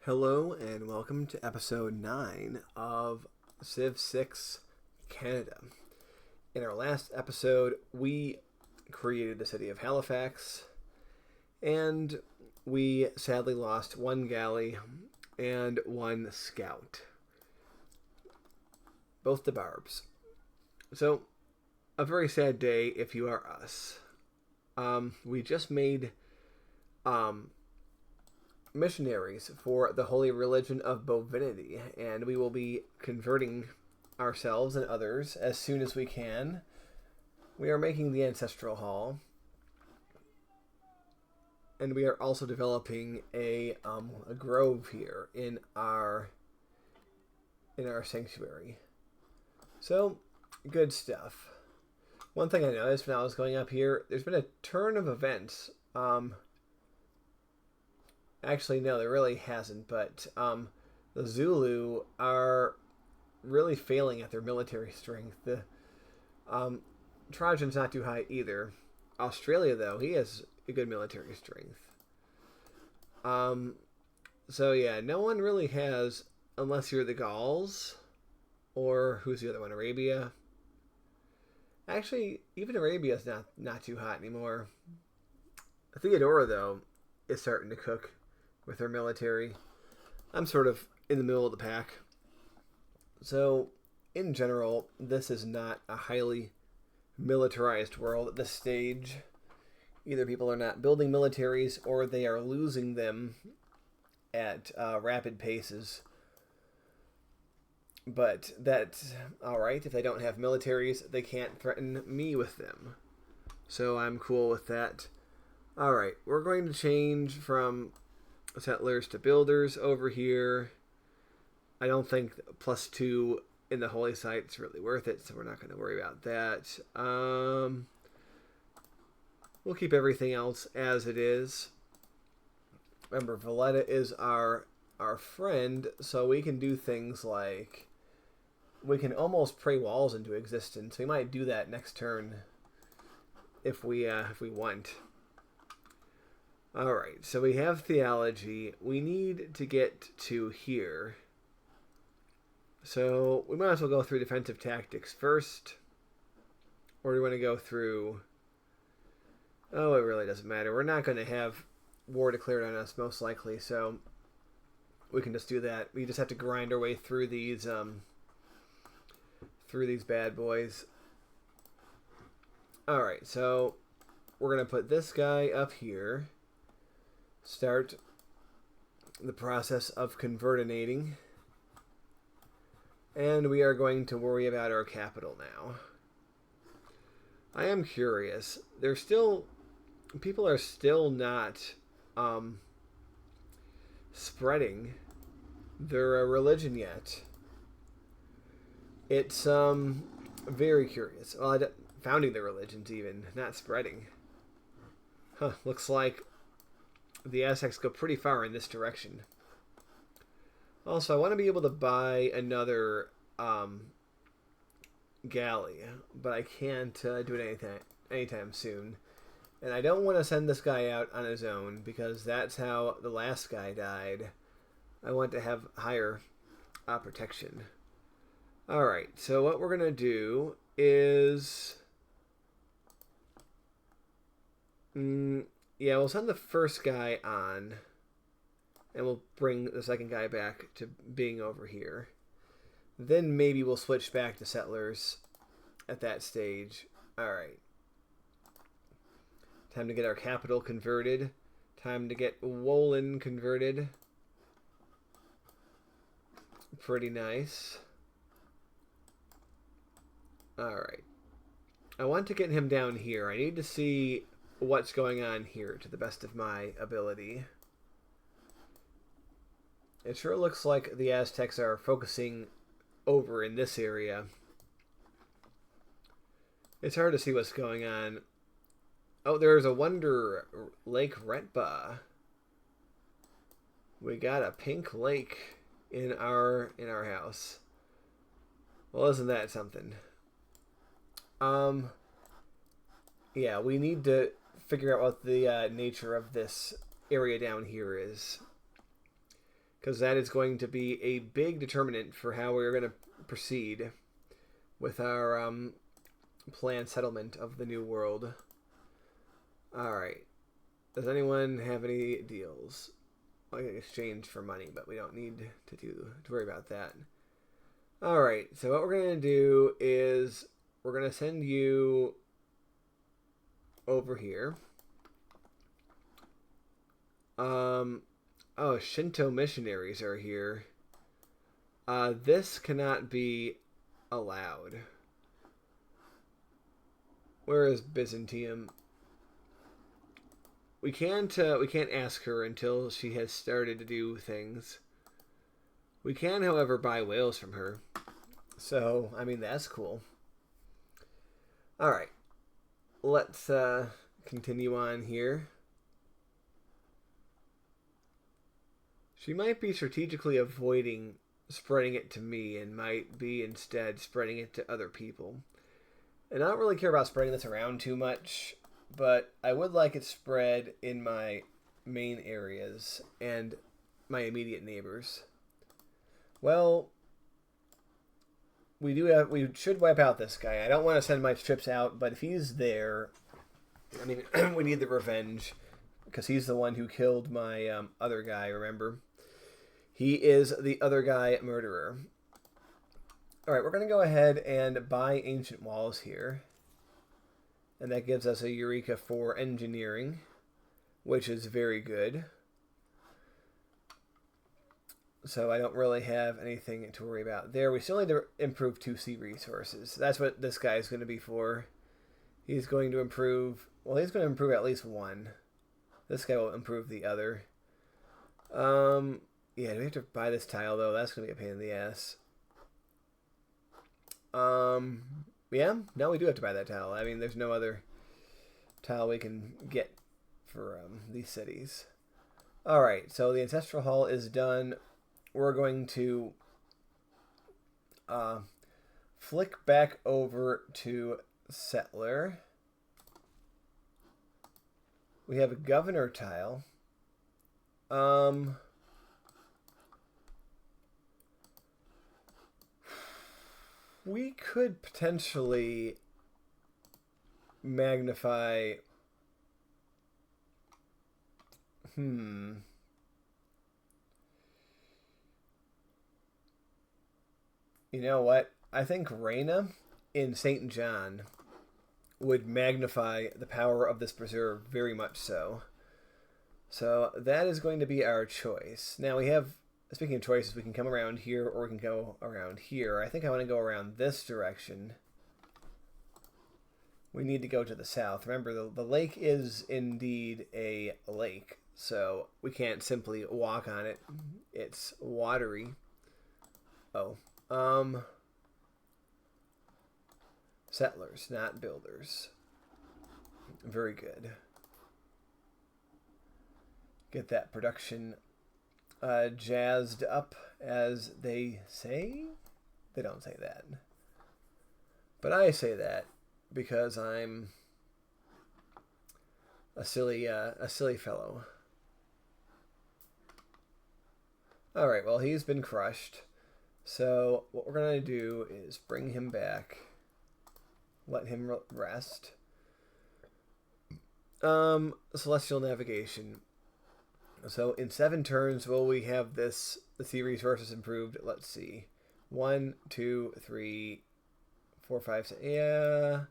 Hello and welcome to episode 9 of Civ 6 Canada. In our last episode, we created the city of Halifax, and we sadly lost one galley and one scout. Both the barbs. So, a very sad day if you are us. We just made missionaries for the holy religion of Bovinity, and we will be converting ourselves and others as soon as we can. We are making the ancestral hall, and we are also developing a grove here in our sanctuary. So, good stuff. One thing I noticed when I was going up here, there's been a turn of events. Actually, no, there really hasn't, but the Zulu are really failing at their military strength. The Trajan's not too high either. Australia, though, he has a good military strength. So yeah, no one really has, unless you're the Gauls, or who's the other one, Arabia. Actually, even Arabia's not too hot anymore. Theodora, though, is starting to cook with her military. I'm sort of in the middle of the pack. So, in general, this is not a highly militarized world at this stage. Either people are not building militaries or they are losing them at rapid paces. But that's alright. If they don't have militaries, they can't threaten me with them. So I'm cool with that. Alright, we're going to change from settlers to builders over here. I don't think +2 in the holy site is really worth it, so we're not going to worry about that. We'll keep everything else as it is. Remember, Valletta is our friend, so we can do things like we can almost pray walls into existence. We might do that next turn if we want. Alright, so we have theology. We need to get to here. So we might as well go through defensive tactics first. Or do we want to go through... Oh, it really doesn't matter. We're not going to have war declared on us, most likely, so we can just do that. We just have to grind our way through these bad boys. Alright, so we're going to put this guy up here. Start the process of convertinating. And we are going to worry about our capital now. I am curious. People are still not spreading their religion yet. It's very curious. Well, founding their religions even, not spreading. Huh, looks like the Aztecs go pretty far in this direction. Also, I want to be able to buy another galley, but I can't do it anytime soon. And I don't want to send this guy out on his own, because that's how the last guy died. I want to have higher protection. Alright, so what we're going to do is... yeah, we'll send the first guy on, and we'll bring the second guy back to being over here. Then maybe we'll switch back to settlers at that stage. Alright. Time to get our capital converted. Time to get Wolin converted. Pretty nice. Alright. I want to get him down here. I need to see what's going on here to the best of my ability. It sure looks like the Aztecs are focusing over in this area. It's hard to see what's going on. Oh, there's a Wonder Lake Retba. We got a pink lake in our house. Well, isn't that something? Yeah, we need to figure out what the nature of this area down here is. because that is going to be a big determinant for how we're going to proceed with our planned settlement of the New World. Alright. Does anyone have any deals? I can exchange for money, but we don't need to worry about that. Alright, so what we're going to do is we're going to send you over here. Oh, Shinto missionaries are here. This cannot be allowed. Where is Byzantium? We can't ask her until she has started to do things. We can, however, buy whales from her. So, I mean, that's cool. Alright. Let's continue on here. She might be strategically avoiding spreading it to me and might be instead spreading it to other people. And I don't really care about spreading this around too much, but I would like it spread in my main areas and my immediate neighbors. Well, we should wipe out this guy. I don't want to send my troops out, but if he's there, I mean, we need the revenge because he's the one who killed my other guy, remember? He is the other guy murderer. Alright, we're going to go ahead and buy ancient walls here. And that gives us a Eureka for engineering, which is very good. So I don't really have anything to worry about there. We still need to improve 2 sea resources. That's what this guy is going to be for. He's going to improve... Well, he's going to improve at least 1. This guy will improve the other. Yeah, do we have to buy this tile, though? That's going to be a pain in the ass. Yeah, no, we do have to buy that tile. I mean, there's no other tile we can get for these cities. Alright, so the Ancestral Hall is done. We're going to flick back over to Settler. We have a Governor tile. We could potentially magnify... You know what? I think Reina in St. John would magnify the power of this preserve very much so. So that is going to be our choice. Now we have... Speaking of choices, we can come around here or we can go around here. I think I want to go around this direction. We need to go to the south. Remember, the lake is indeed a lake, so we can't simply walk on it. It's watery. Oh. Settlers, not builders. Very good. Get that production jazzed up, as they say. They don't say that, but I say that because I'm a silly fellow. All right, well, he's been crushed, so what we're gonna do is bring him back, let him rest. Celestial navigation. So in 7 turns, will we have the sea resources improved? Let's see. 1, 2, 3, 4, 5, 6. Yeah,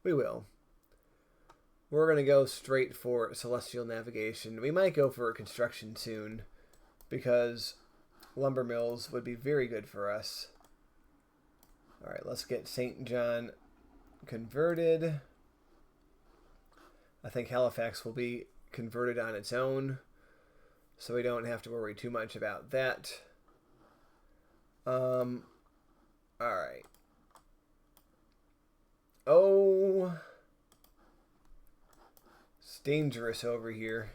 we will. We're going to go straight for celestial navigation. We might go for construction soon, because lumber mills would be very good for us. All right, let's get St. John converted. I think Halifax will be converted on its own, so we don't have to worry too much about that. All right. Oh, it's dangerous over here.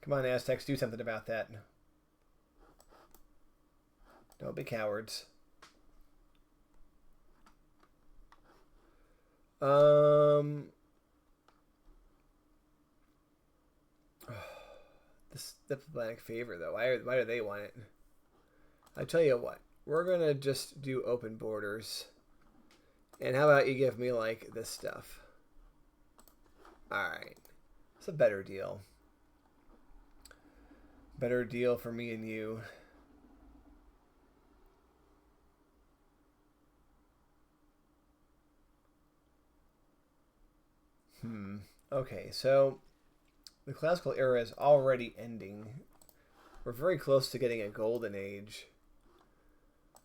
Come on, Aztecs, do something about that. Don't be cowards. The this diplomatic favor, though? Why do they want it? I tell you what, we're going to just do open borders. And how about you give me, like, this stuff? Alright. It's a better deal. Better deal for me and you. Okay, so the classical era is already ending. We're very close to getting a golden age.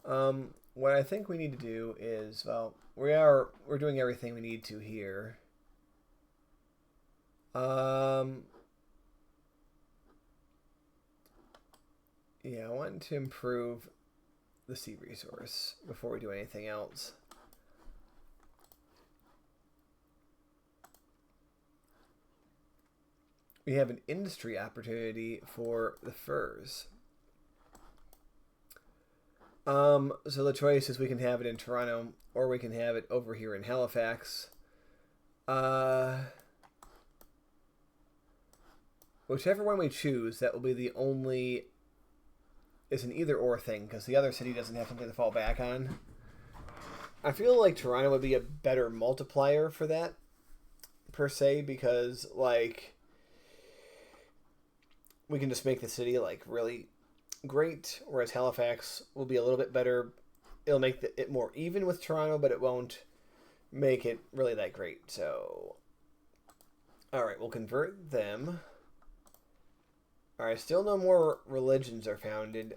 What I think we need to do is, well, we're doing everything we need to here. Yeah, I want to improve the sea resource before we do anything else. We have an industry opportunity for the furs. So the choice is we can have it in Toronto or we can have it over here in Halifax. Whichever one we choose, that will be the only... It's an either-or thing, because the other city doesn't have something to fall back on. I feel like Toronto would be a better multiplier for that, per se, because, like, we can just make the city, like, really great, whereas Halifax will be a little bit better. It'll make it more even with Toronto, but it won't make it really that great. So, alright, we'll convert them. Alright, still no more religions are founded.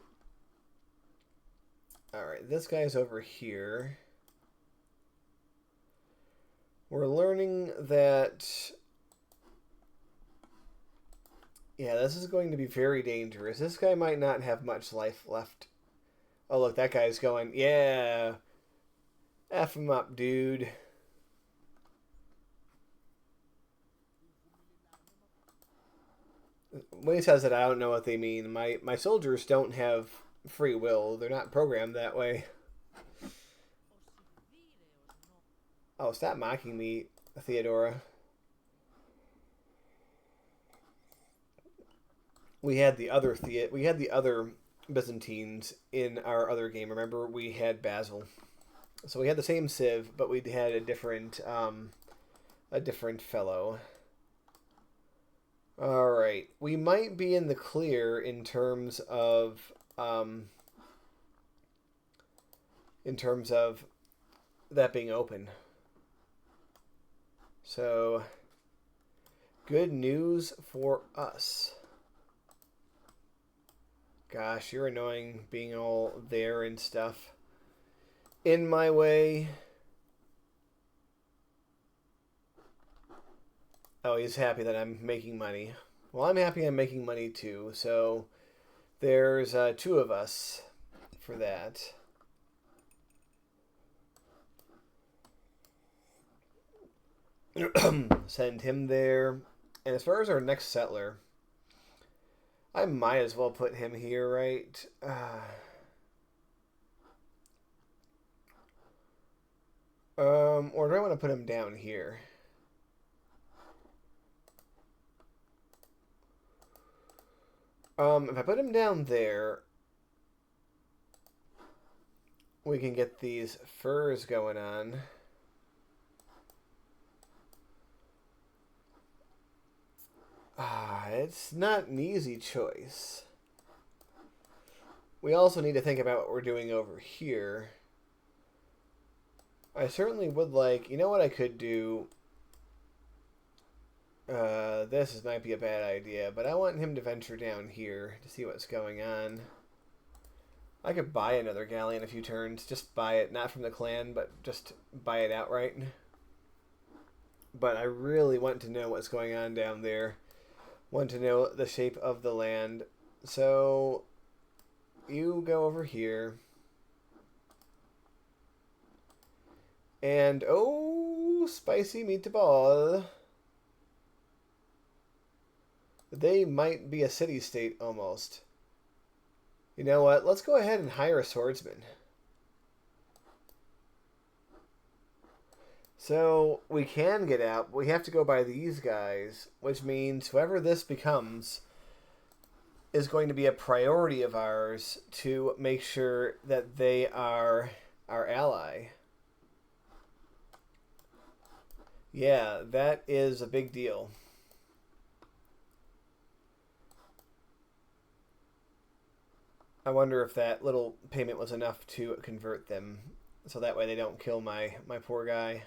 Alright, this guy's over here. We're learning that... Yeah, this is going to be very dangerous. This guy might not have much life left. Oh, look, that guy's going, yeah. F him up, dude. When he says that, I don't know what they mean. My soldiers don't have free will. They're not programmed that way. Oh, stop mocking me, Theodora. We had the other Byzantines in our other game. Remember, we had Basil. So we had the same civ, but we had a different fellow. All right, we might be in the clear in terms of that being open. So, good news for us. Gosh, you're annoying being all there and stuff. In my way. Oh, he's happy that I'm making money. Well, I'm happy I'm making money too, so there's two of us for that. Send him there. And as far as our next settler, I might as well put him here, right? Or do I want to put him down here? If I put him down there, we can get these furs going on. It's not an easy choice. We also need to think about what we're doing over here. I certainly would like... You know what I could do? This might be a bad idea, but I want him to venture down here to see what's going on. I could buy another galleon a few turns. Just buy it. Not from the clan, but just buy it outright. But I really want to know what's going on down there. Want to know the shape of the land. So, you go over here. And, oh, spicy meatball. They might be a city-state almost. You know what? Let's go ahead and hire a swordsman. So, we can get out, but we have to go by these guys, which means whoever this becomes, is going to be a priority of ours to make sure that they are our ally. Yeah, that is a big deal. I wonder if that little payment was enough to convert them, so that way they don't kill my poor guy.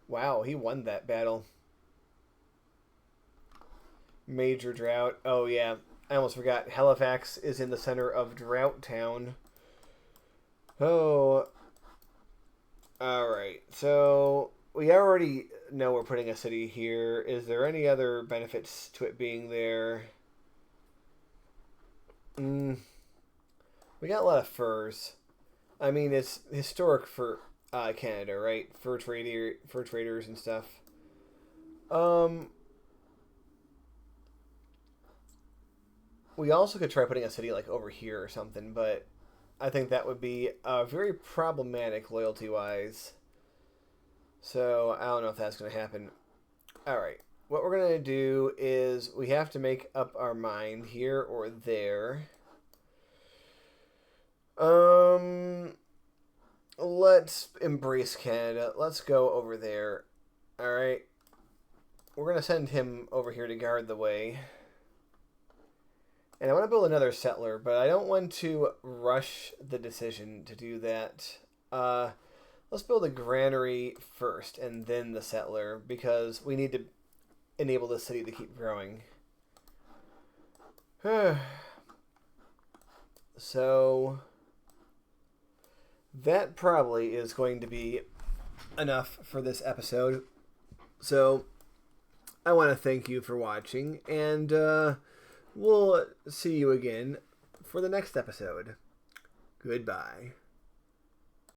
Wow, he won that battle. Major drought. Oh, yeah. I almost forgot. Halifax is in the center of Drought Town. Oh. Alright. So, we already know we're putting a city here. Is there any other benefits to it being there? We got a lot of furs. I mean, it's historic for Canada, right? Fur traders and stuff. We also could try putting a city like over here or something, but I think that would be very problematic loyalty-wise. So I don't know if that's going to happen. All right. What we're going to do is we have to make up our mind here or there. Let's embrace Canada. Let's go over there. All right. We're going to send him over here to guard the way. And I want to build another settler, but I don't want to rush the decision to do that. Let's build a granary first and then the settler, because we need to enable the city to keep growing. So that probably is going to be enough for this episode. So I want to thank you for watching, and we'll see you again for the next episode. Goodbye.